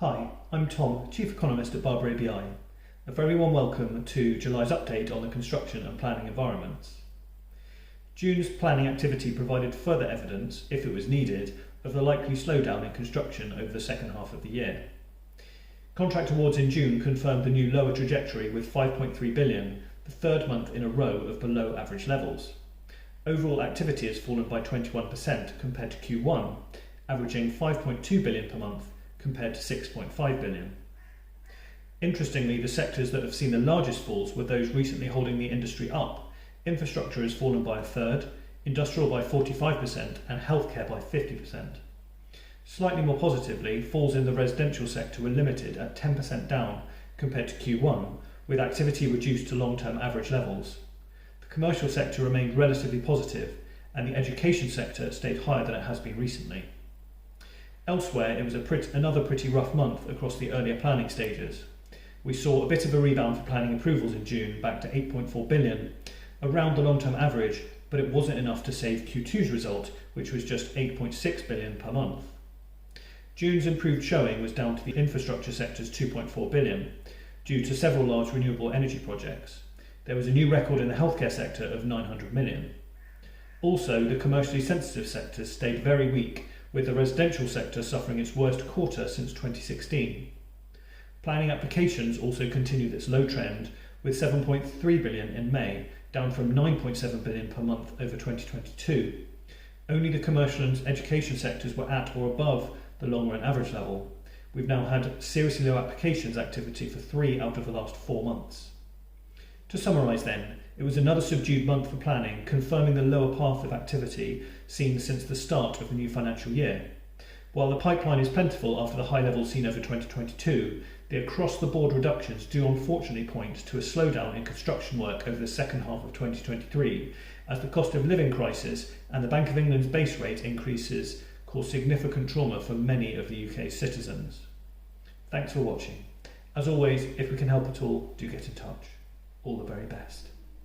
Hi, I'm Tom, Chief Economist at Barber ABI. A very warm welcome to July's update on the construction and planning environments. June's planning activity provided further evidence, if it was needed, of the likely slowdown in construction over the second half of the year. Contract awards in June confirmed the new lower trajectory with 5.3 billion, the third month in a row of below average levels. Overall activity has fallen by 21% compared to Q1, averaging 5.2 billion per month compared to 6.5 billion. Interestingly, the sectors that have seen the largest falls were those recently holding the industry up. Infrastructure has fallen by a third, industrial by 45% and healthcare by 50%. Slightly more positively, falls in the residential sector were limited at 10% down compared to Q1, with activity reduced to long-term average levels. The commercial sector remained relatively positive and the education sector stayed higher than it has been recently. Elsewhere, it was another pretty rough month across the earlier planning stages. We saw a bit of a rebound for planning approvals in June, back to 8.4 billion, around the long-term average, but it wasn't enough to save Q2's result, which was just 8.6 billion per month. June's improved showing was down to the infrastructure sector's 2.4 billion, due to several large renewable energy projects. There was a new record in the healthcare sector of 900 million. Also, the commercially sensitive sectors stayed very weak, with the residential sector suffering its worst quarter since 2016. Planning applications also continued its low trend, with 7.3 billion in May, down from 9.7 billion per month over 2022. Only the commercial and education sectors were at or above the long-run average level. We've now had seriously low applications activity for 3 out of the last 4 months. To summarise then, it was another subdued month for planning, confirming the lower path of activity seen since the start of the new financial year. While the pipeline is plentiful after the high levels seen over 2022, the across-the-board reductions do unfortunately point to a slowdown in construction work over the second half of 2023, as the cost of living crisis and the Bank of England's base rate increases cause significant trauma for many of the UK's citizens. Thanks for watching. As always, if we can help at all, do get in touch. All the very best.